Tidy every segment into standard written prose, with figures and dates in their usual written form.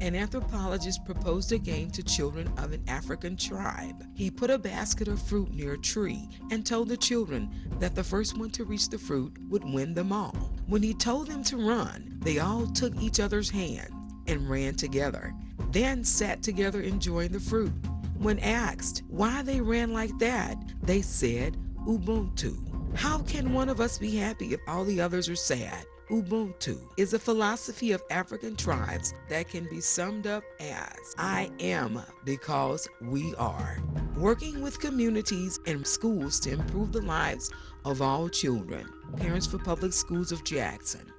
An anthropologist proposed a game to children of an African tribe. He put a basket of fruit near a tree and told the children that the first one to reach the fruit would win them all. When he told them to run, they all took each other's hands and ran together, then sat together enjoying the fruit. When asked why they ran like that, they said Ubuntu. How can one of us be happy if all the others are sad? Ubuntu is a philosophy of African tribes that can be summed up as I am because we are. Working with communities and schools to improve the lives of all children. Parents for Public Schools of Jackson.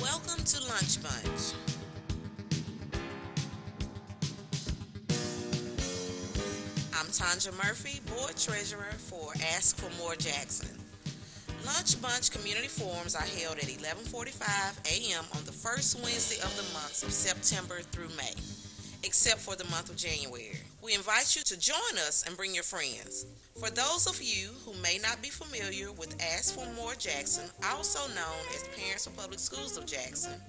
Welcome to Lunch Bunch. I'm Tanja Murphy, Board Treasurer for Ask for More Jackson. Lunch Bunch community forums are held at 11:45 a.m. on the first Wednesday of the months of September through May, except for the month of January. We invite you to join us and bring your friends. For those of you who may not be familiar with Ask for More Jackson, also known as Parents for Public Schools of Jackson,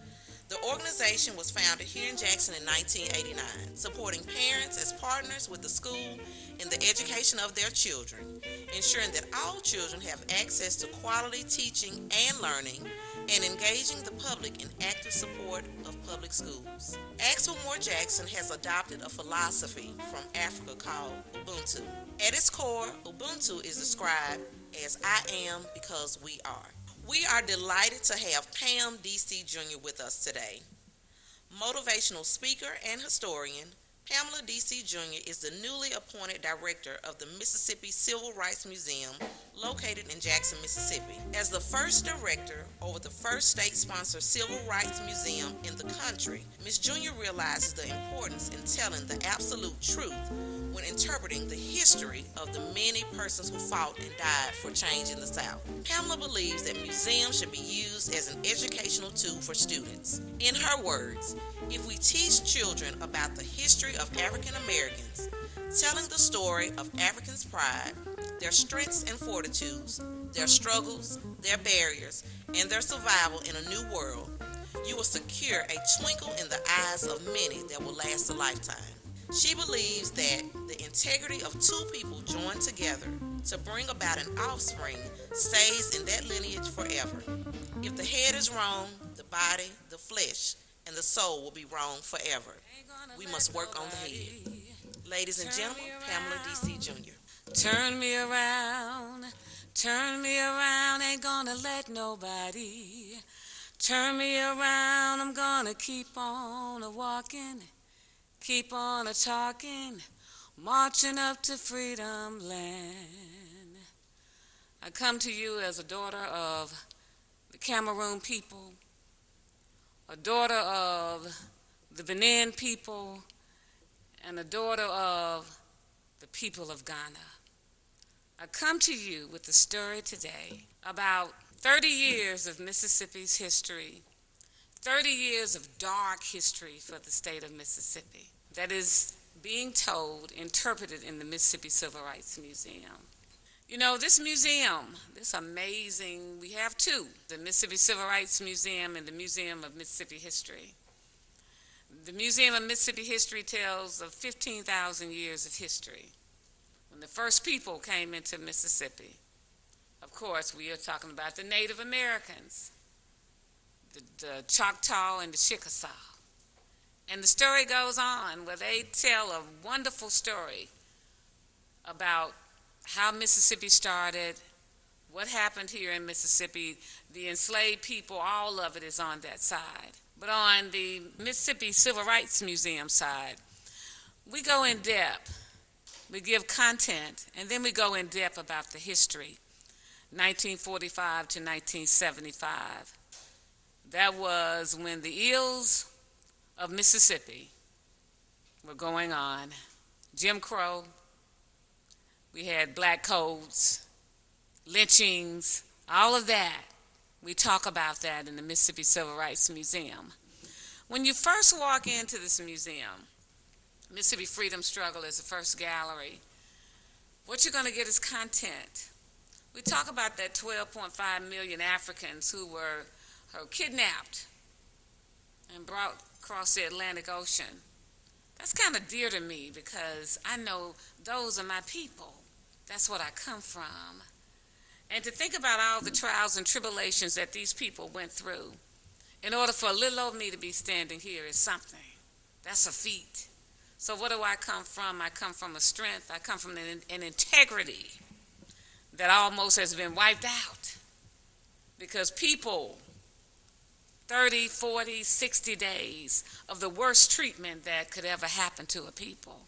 the organization was founded here in Jackson in 1989, supporting parents as partners with the school in the education of their children, ensuring that all children have access to quality teaching and learning, and engaging the public in active support of public schools. Ask for More Jackson has adopted a philosophy from Africa called Ubuntu. At its core, Ubuntu is described as I am because we are. We are delighted to have Pam D.C. Jr. with us today. Motivational speaker and historian, Pamela D.C. Jr. is the newly appointed director of the Mississippi Civil Rights Museum located in Jackson, Mississippi. As the first director over the first state-sponsored civil rights museum in the country, Ms. Jr. realizes the importance in telling the absolute truth when interpreting the history of the many persons who fought and died for change in the South. Pamela believes that museums should be used as an educational tool for students. In her words, if we teach children about the history of African Americans, telling the story of Africans' pride, their strengths and fortitudes, their struggles, their barriers, and their survival in a new world, you will secure a twinkle in the eyes of many that will last a lifetime. She believes that the integrity of two people joined together to bring about an offspring stays in that lineage forever. If the head is wrong, the body, the flesh, and the soul will be wrong forever. We must work on the head. Ladies and gentlemen, Pamela D.C. Jr. Turn me around, ain't gonna let nobody turn me around. I'm gonna keep on a walking, keep on a talking, marching up to freedom land. I come to you as a daughter of the Cameroon people, a daughter of the Benin people, and a daughter of the people of Ghana. I come to you with a story today about 30 years of Mississippi's history, 30 years of dark history for the state of Mississippi that is being told, interpreted in the Mississippi Civil Rights Museum. You know, this museum, this amazing, we have two, the Mississippi Civil Rights Museum and the Museum of Mississippi History. The Museum of Mississippi History tells of 15,000 years of history. When the first people came into Mississippi, of course, we are talking about the Native Americans, the Choctaw and the Chickasaw. And the story goes on where they tell a wonderful story about how Mississippi started, what happened here in Mississippi, the enslaved people, all of it is on that side. But on the Mississippi Civil Rights Museum side, we go in depth. We give content, and then we go in depth about the history, 1945 to 1975. That was when the ills of Mississippi were going on. Jim Crow, we had black codes, lynchings, all of that. We talk about that in the Mississippi Civil Rights Museum. When you first walk into this museum, Mississippi Freedom Struggle is the first gallery. What you're going to get is content. We talk about that 12.5 million Africans who were kidnapped and brought across the Atlantic Ocean. That's kind of dear to me because I know those are my people. That's what I come from. And to think about all the trials and tribulations that these people went through in order for a little old me to be standing here is something. That's a feat. So what do I come from? I come from a strength. I come from an integrity that almost has been wiped out because people 30, 40, 60 days of the worst treatment that could ever happen to a people.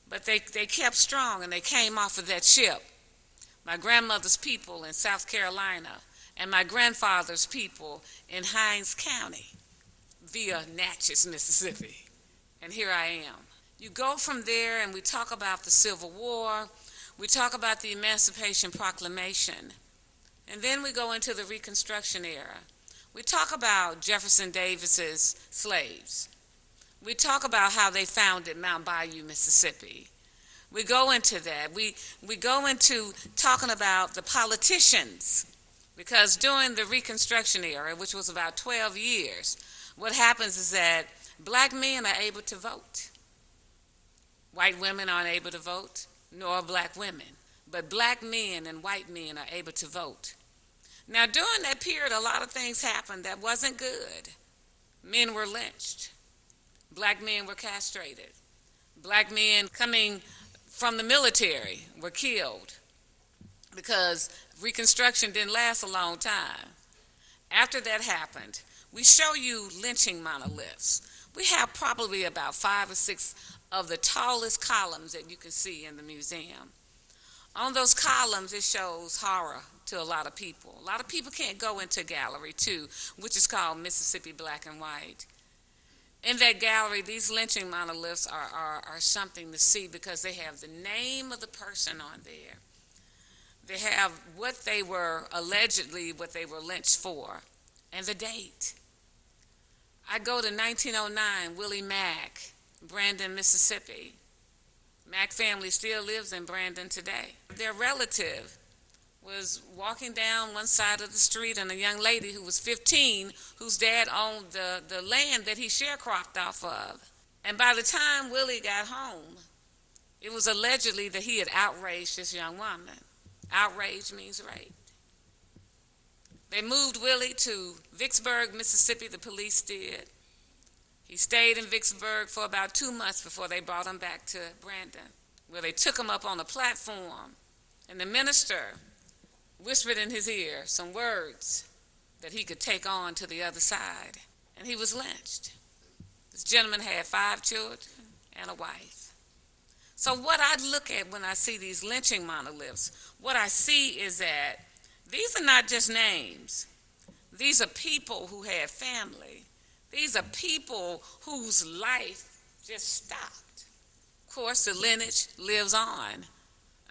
But they kept strong and they came off of that ship. My grandmother's people in South Carolina and my grandfather's people in Hinds County via Natchez, Mississippi. And here I am. You go from there and we talk about the Civil War, we talk about the Emancipation Proclamation, and then we go into the Reconstruction era. We talk about Jefferson Davis's slaves. We talk about how they founded Mount Bayou, Mississippi. We go into that. We go into talking about the politicians because during the Reconstruction era, which was about 12 years, what happens is that black men are able to vote. White women aren't able to vote, nor black women. But black men and white men are able to vote. Now, during that period, a lot of things happened that wasn't good. Men were lynched. Black men were castrated. Black men coming from the military were killed because Reconstruction didn't last a long time. After that happened, we show you lynching monoliths. We have probably about 5 or 6 of the tallest columns that you can see in the museum. On those columns, it shows horror to a lot of people. A lot of people can't go into Gallery 2, which is called Mississippi Black and White. In that gallery, these lynching monoliths are something to see because they have the name of the person on there. They have what they were allegedly, what they were lynched for, and the date. I go to 1909, Willie Mack, Brandon, Mississippi. Mack family still lives in Brandon today. Their relative was walking down one side of the street and a young lady who was 15 whose dad owned the land that he sharecropped off of. And by the time Willie got home, it was allegedly that he had outraged this young woman. Outrage means rape. They moved Willie to Vicksburg, Mississippi, the police did. He stayed in Vicksburg for about 2 months before they brought him back to Brandon, where they took him up on a platform, and the minister whispered in his ear some words that he could take on to the other side, and he was lynched. This gentleman had 5 children and a wife. So what I look at when I see these lynching monoliths, what I see is that these are not just names. These are people who had family. These are people whose life just stopped. Of course, the lineage lives on.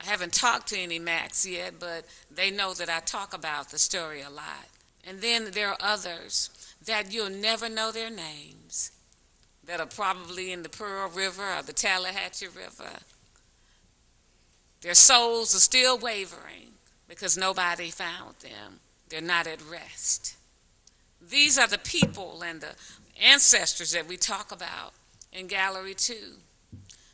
I haven't talked to any Macs yet, but they know that I talk about the story a lot. And then there are others that you'll never know their names, that are probably in the Pearl River or the Tallahatchie River. Their souls are still wavering because nobody found them. They're not at rest. These are the people and the ancestors that we talk about in Gallery 2.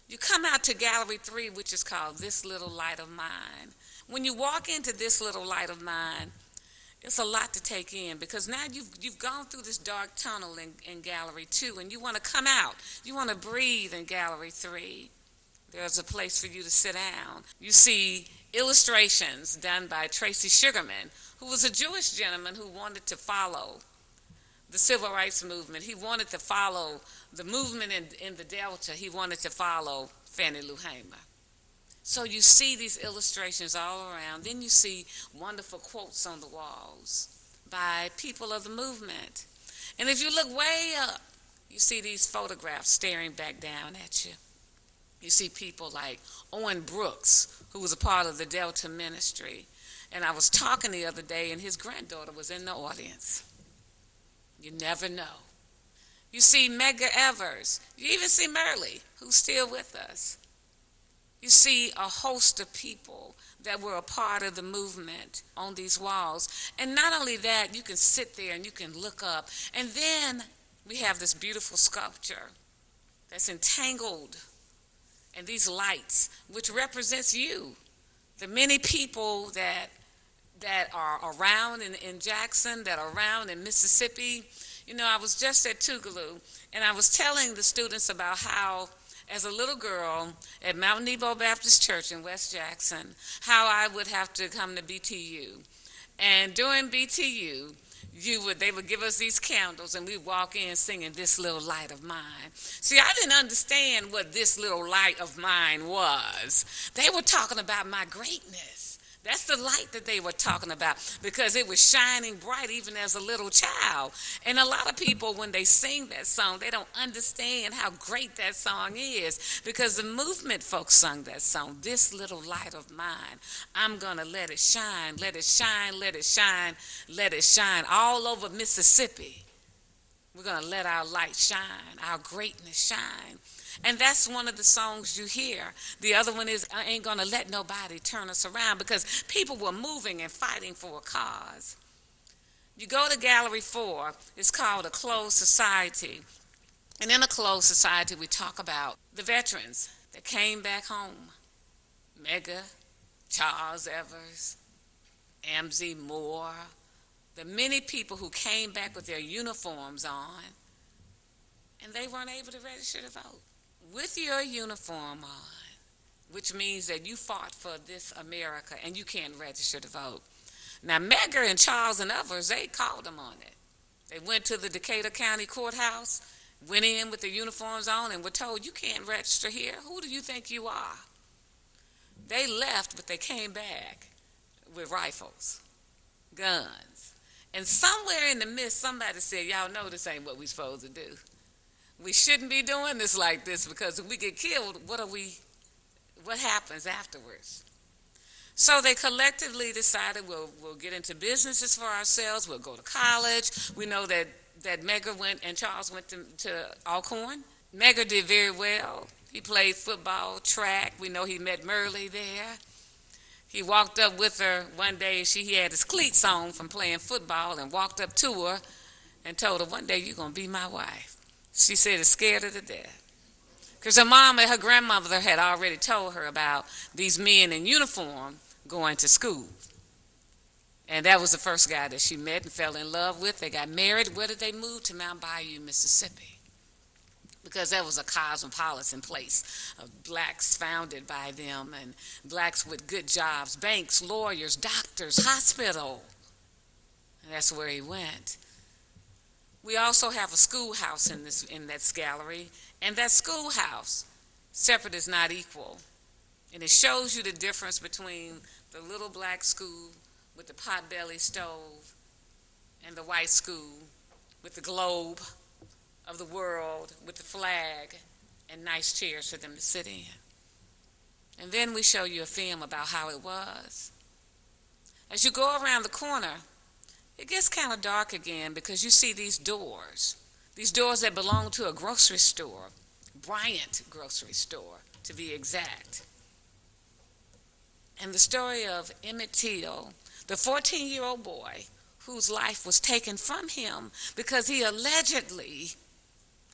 You come out to Gallery 3, which is called This Little Light of Mine. When you walk into This Little Light of Mine, it's a lot to take in because now you've gone through this dark tunnel in Gallery 2 and you want to come out. You want to breathe in Gallery 3. There's a place for you to sit down. You see illustrations done by Tracy Sugarman, who was a Jewish gentleman who wanted to follow the civil rights movement. He wanted to follow the movement in the Delta. He wanted to follow Fannie Lou Hamer. So you see these illustrations all around. Then you see wonderful quotes on the walls by people of the movement. And if you look way up, you see these photographs staring back down at you. You see people like Owen Brooks, who was a part of the Delta ministry. And I was talking the other day, and his granddaughter was in the audience. You never know. You see Medgar Evers. You even see Merle, who's still with us. You see a host of people that were a part of the movement on these walls. And not only that, you can sit there and you can look up. And then we have this beautiful sculpture that's entangled in these lights, which represents you, the many people that are around in Jackson, that are around in Mississippi. You know, I was just at Tougaloo, and I was telling the students about how, as a little girl at Mount Nebo Baptist Church in West Jackson, how I would have to come to BTU. And during BTU, they would give us these candles, and we'd walk in singing "This Little Light of Mine." See, I didn't understand what this little light of mine was. They were talking about my greatness. That's the light that they were talking about, because it was shining bright even as a little child. And a lot of people, when they sing that song, they don't understand how great that song is, because the movement folks sung that song, "This little light of mine, I'm going to let it shine, let it shine, let it shine, let it shine all over Mississippi. We're going to let our light shine, our greatness shine." And that's one of the songs you hear. The other one is "I Ain't Gonna Let Nobody Turn Us Around," because people were moving and fighting for a cause. You go to Gallery 4, it's called A Closed Society. And in A Closed Society, we talk about the veterans that came back home. Medgar, Charles Evers, Amzie Moore, the many people who came back with their uniforms on, and they weren't able to register to vote. With your uniform on, which means that you fought for this America, and you can't register to vote. Now, Medgar and Charles and others, they called them on it. They went to the Decatur County Courthouse, went in with their uniforms on, and were told, "You can't register here. Who do you think you are?" They left, but they came back with rifles, guns. And somewhere in the midst, somebody said, "Y'all know this ain't what we're supposed to do. We shouldn't be doing this like this, because if we get killed, what happens afterwards?" So they collectively decided, we'll get into businesses for ourselves, we'll go to college. We know that Medgar went and Charles went to Alcorn. Medgar did very well. He played football, track. We know he met Murley there. He walked up with her one day. He had his cleats on from playing football, and walked up to her and told her, "One day you're going to be my wife." She said it's scared her to death, because her mom and her grandmother had already told her about these men in uniform going to school. And that was the first guy that she met and fell in love with. They got married. Where did they move? To Mount Bayou, Mississippi, because that was a cosmopolitan place of blacks founded by them, and blacks with good jobs, banks, lawyers, doctors, hospital. And that's where he went. We also have a schoolhouse in that gallery, and that schoolhouse, separate is not equal. And it shows you the difference between the little black school with the potbelly stove and the white school with the globe of the world, with the flag and nice chairs for them to sit in. And then we show you a film about how it was. As you go around the corner, it gets kind of dark again, because you see these doors that belong to a grocery store, Bryant grocery store to be exact. And the story of Emmett Till, the 14-year-old boy whose life was taken from him because he allegedly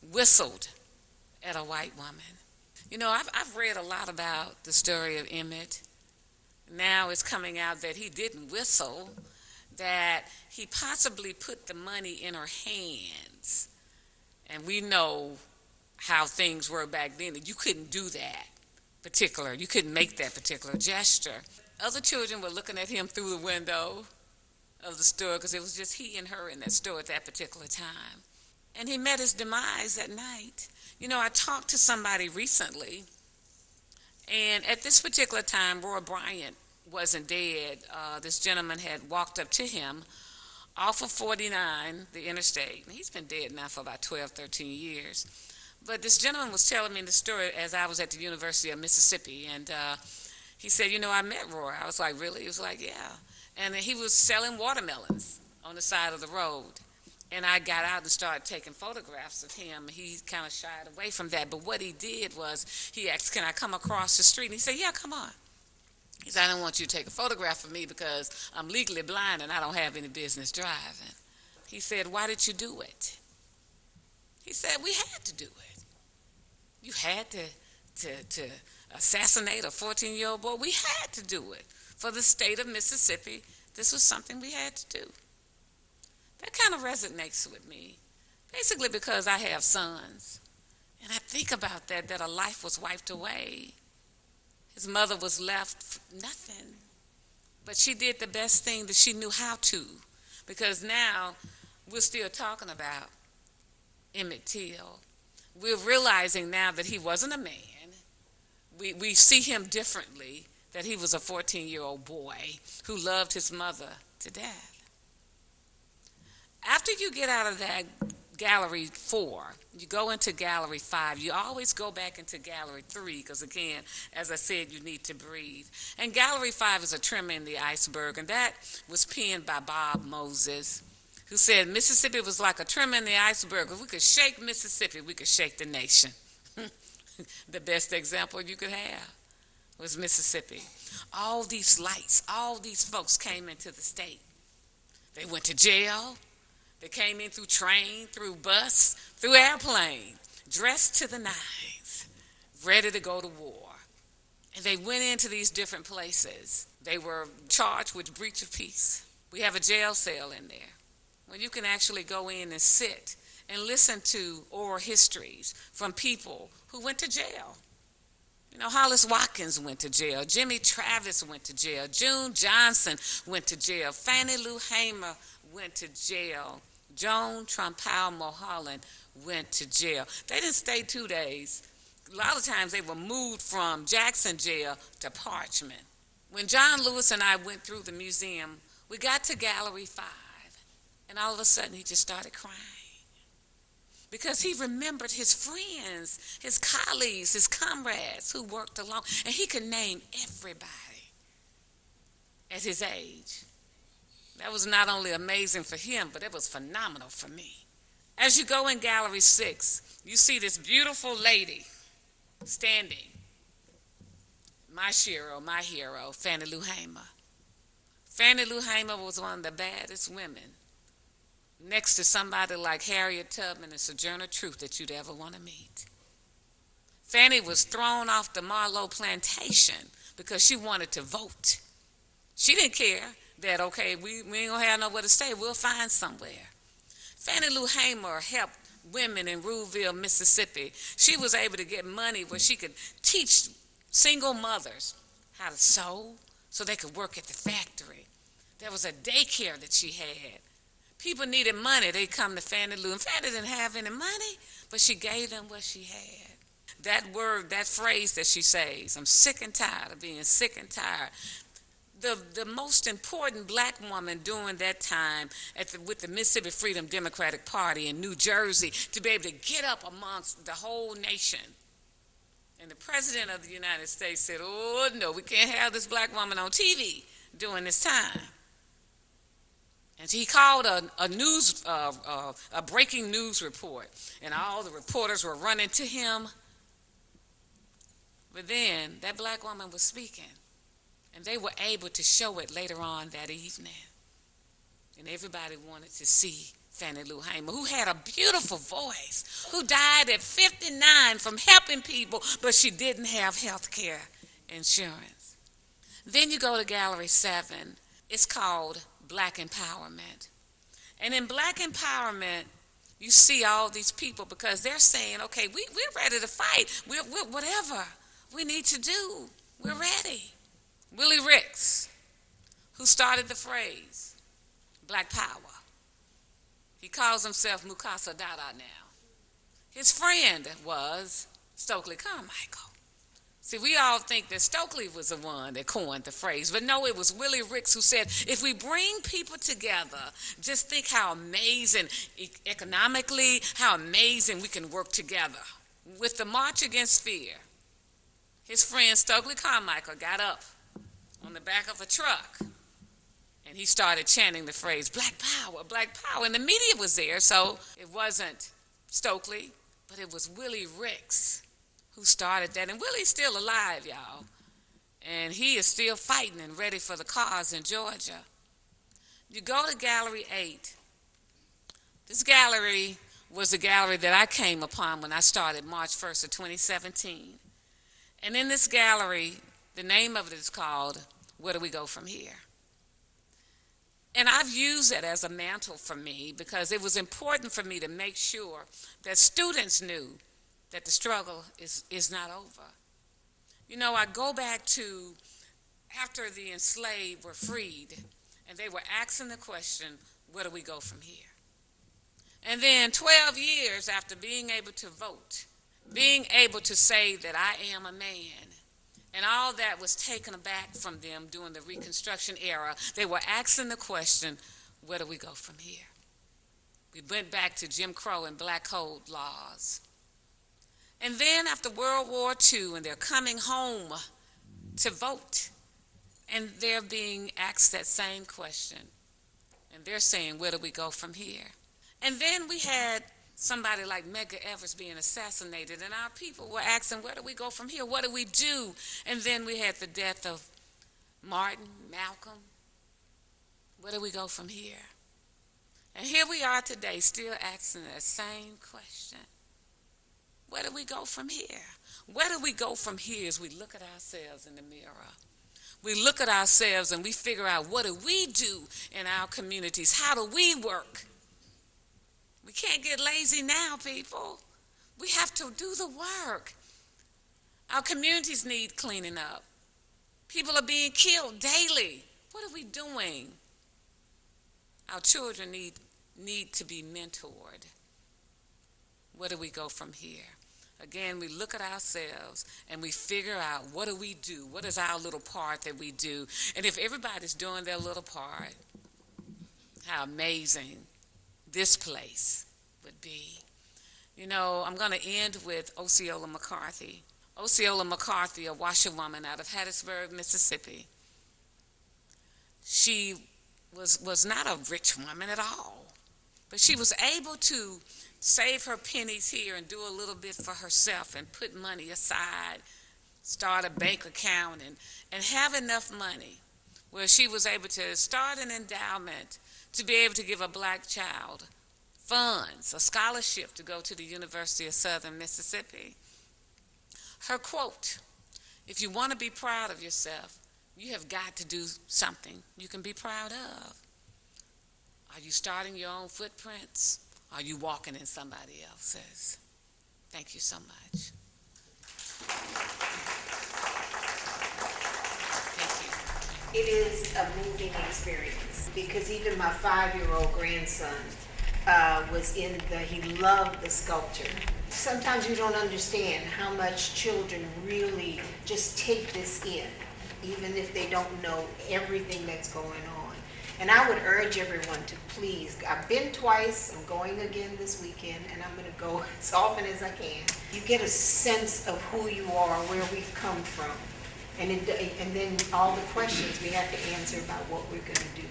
whistled at a white woman. You know, I've read a lot about the story of Emmett. Now it's coming out that he didn't whistle, that he possibly put the money in her hands. And we know how things were back then, that you couldn't do that you couldn't make that particular gesture. Other children were looking at him through the window of the store, because it was just he and her in that store at that particular time. And he met his demise that night. You know, I talked to somebody recently, and at this particular time, Roy Bryant wasn't dead. This gentleman had walked up to him off of 49, the interstate. He's been dead now for about 12, 13 years. But this gentleman was telling me the story as I was at the University of Mississippi, and he said, "You know, I met Roy." I was like, "Really?" He was like, "Yeah." And he was selling watermelons on the side of the road. And I got out and started taking photographs of him. He kind of shied away from that. But what he did was he asked, "Can I come across the street?" And he said, "Yeah, come on." He said, "I don't want you to take a photograph of me because I'm legally blind and I don't have any business driving." He said, "Why did you do it?" He said we had to do it. You had to assassinate a 14-year-old boy. We had to do it. For the state of Mississippi, this was something we had to do. That kind of resonates with me, basically because I have sons. And I think about that a life was wiped away. His mother was left nothing. But she did the best thing that she knew how to, because now we're still talking about Emmett Till. We're realizing now that he wasn't a man. We see him differently, that he was a 14-year-old boy who loved his mother to death. After you get out of that gallery 4, you go into gallery 5. You always go back into gallery 3 because, again, as I said, you need to breathe. And gallery 5 is a trim in the iceberg, and that was penned by Bob Moses, who said Mississippi was like a trim in the iceberg. If we could shake Mississippi, we could shake the nation. The best example you could have was Mississippi. All these lights, all these folks came into the state. They went to jail. They came in through train, through bus, through airplane, dressed to the nines, ready to go to war. And they went into these different places. They were charged with breach of peace. We have a jail cell in there where you can actually go in and sit and listen to oral histories from people who went to jail. You know, Hollis Watkins went to jail. Jimmy Travis went to jail. June Johnson went to jail. Fannie Lou Hamer went to jail. Joan Trumpow Mulholland went to jail. They didn't stay 2 days. A lot of times they were moved from Jackson jail to Parchman. When John Lewis and I went through the museum, we got to Gallery 5, and all of a sudden he just started crying. Because he remembered his friends, his colleagues, his comrades who worked along, and he could name everybody at his age. That was not only amazing for him, but it was phenomenal for me. As you go in Gallery 6, you see this beautiful lady standing. My hero, Fannie Lou Hamer. Fannie Lou Hamer was one of the baddest women, next to somebody like Harriet Tubman and Sojourner Truth, that you'd ever want to meet. Fannie was thrown off the Marlowe plantation because she wanted to vote. She didn't care that, okay, we ain't going to have nowhere to stay. We'll find somewhere. Fannie Lou Hamer helped women in Ruleville, Mississippi. She was able to get money where she could teach single mothers how to sew so they could work at the factory. There was a daycare that she had. People needed money. They'd come to Fannie Lou, and Fannie didn't have any money, but she gave them what she had. That word, that phrase that she says, I'm sick and tired of being sick and tired. The most important black woman during that time with the Mississippi Freedom Democratic Party in New Jersey, to be able to get up amongst the whole nation. And the President of the United States said, oh, no, we can't have this black woman on TV during this time. And he called a breaking news report, and all the reporters were running to him. But then that black woman was speaking, and they were able to show it later on that evening. And everybody wanted to see Fannie Lou Hamer, who had a beautiful voice, who died at 59 from helping people, but she didn't have health care insurance. Then you go to Gallery 7. It's called Black Empowerment. And in Black Empowerment, you see all these people because they're saying, okay, we're ready to fight. We're whatever we need to do, we're ready. Willie Ricks, who started the phrase, Black Power. He calls himself Mukasa Dada now. His friend was Stokely Carmichael. See, we all think that Stokely was the one that coined the phrase, but no, it was Willie Ricks who said, if we bring people together, just think how amazing economically, how amazing we can work together. With the March Against Fear, his friend Stokely Carmichael got up on the back of a truck, and he started chanting the phrase, Black Power, Black Power. And the media was there, so it wasn't Stokely, but it was Willie Ricks who started that. And Willie's still alive, y'all. And he is still fighting and ready for the cause in Georgia. You go to Gallery 8. This gallery was a gallery that I came upon when I started March 1st of 2017. And in this gallery, the name of it is called Where Do We Go From Here? And I've used it as a mantle for me because it was important for me to make sure that students knew that the struggle is not over. You know, I go back to after the enslaved were freed, and they were asking the question, where do we go from here? And then 12 years after being able to vote, being able to say that I am a man, and all that was taken aback from them during the Reconstruction era, they were asking the question, where do we go from here? We went back to Jim Crow and black code laws. And then after World War II, and they're coming home to vote, and they're being asked that same question. And they're saying, where do we go from here? And then we had somebody like Medgar Evers being assassinated, and our people were asking, where do we go from here? What do we do? And then we had the death of Martin, Malcolm. Where do we go from here? And here we are today still asking that same question. Where do we go from here? Where do we go from here as we look at ourselves in the mirror? We look at ourselves and we figure out, what do we do in our communities? How do we work? We can't get lazy now, people. We have to do the work. Our communities need cleaning up. People are being killed daily. What are we doing? Our children need to be mentored. Where do we go from here? Again, we look at ourselves and we figure out, what do we do? What is our little part that we do? And if everybody's doing their little part, how amazing this place would be. You know, I'm going to end with Osceola McCarthy. Osceola McCarthy, a washerwoman out of Hattiesburg, Mississippi. She was not a rich woman at all, but she was able to save her pennies here and do a little bit for herself and put money aside, start a bank account, and have enough money where she was able to start an endowment to be able to give a black child funds, a scholarship to go to the University of Southern Mississippi. Her quote, if you want to be proud of yourself, you have got to do something you can be proud of. Are you starting your own footprints? Are you walking in somebody else's? Thank you so much. Thank you. It is a moving experience because even my 5-year-old grandson he loved the sculpture. Sometimes you don't understand how much children really just take this in, even if they don't know everything that's going on. And I would urge everyone to please, I've been twice, I'm going again this weekend, and I'm going to go as often as I can. You get a sense of who you are, where we've come from, and then all the questions we have to answer about what we're going to do.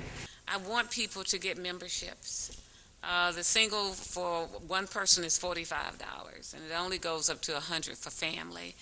I want people to get memberships. The single for one person is $45, and it only goes up to $100 for family.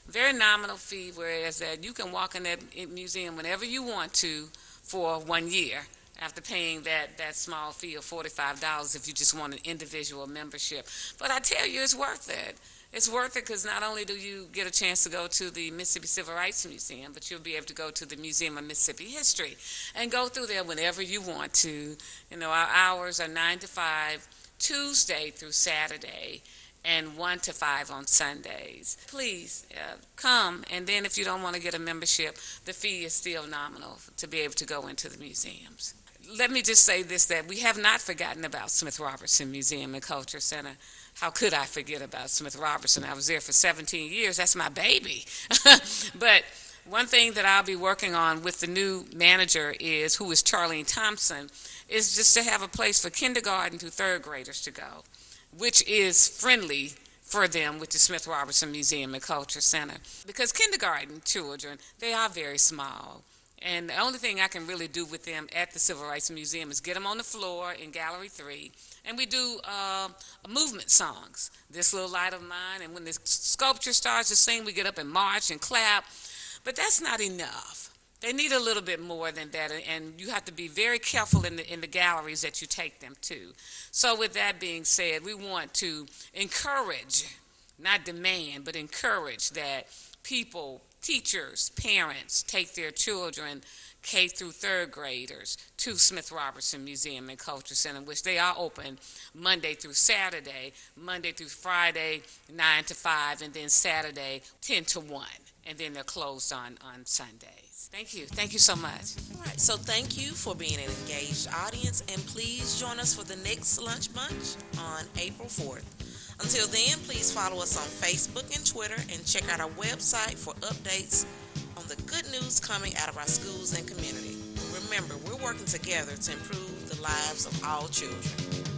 Very nominal fee, whereas that you can walk in that museum whenever you want to for 1 year after paying that small fee of $45 if you just want an individual membership. But I tell you, it's worth it. It's worth it because not only do you get a chance to go to the Mississippi Civil Rights Museum, but you'll be able to go to the Museum of Mississippi History and go through there whenever you want to. You know, our hours are 9 to 5, Tuesday through Saturday, and 1 to 5 on Sundays. Please come, and then if you don't want to get a membership, the fee is still nominal to be able to go into the museums. Let me just say this, that we have not forgotten about Smith Robertson Museum and Culture Center. How could I forget about Smith Robertson? I was there for 17 years. That's my baby. But one thing that I'll be working on with the new manager who is Charlene Thompson, is just to have a place for kindergarten through third graders to go, which is friendly for them with the Smith Robertson Museum and Culture Center. Because kindergarten children, they are very small. And the only thing I can really do with them at the Civil Rights Museum is get them on the floor in Gallery 3, and we do movement songs, This Little Light of Mine, and when the sculpture starts to sing, we get up and march and clap. But that's not enough. They need a little bit more than that, and you have to be very careful in the galleries that you take them to. So with that being said, we want to encourage, not demand, but encourage that people, teachers, parents take their children, K through third graders, to Smith Robertson Museum and Culture Center, which they are open Monday through Saturday, Monday through Friday, 9 to 5, and then Saturday, 10 to 1. And then they're closed on Sundays. Thank you. Thank you so much. All right, so thank you for being an engaged audience, and please join us for the next Lunch Bunch on April 4th. Until then, please follow us on Facebook and Twitter, and check out our website for updates on the good news coming out of our schools and community. Remember, we're working together to improve the lives of all children.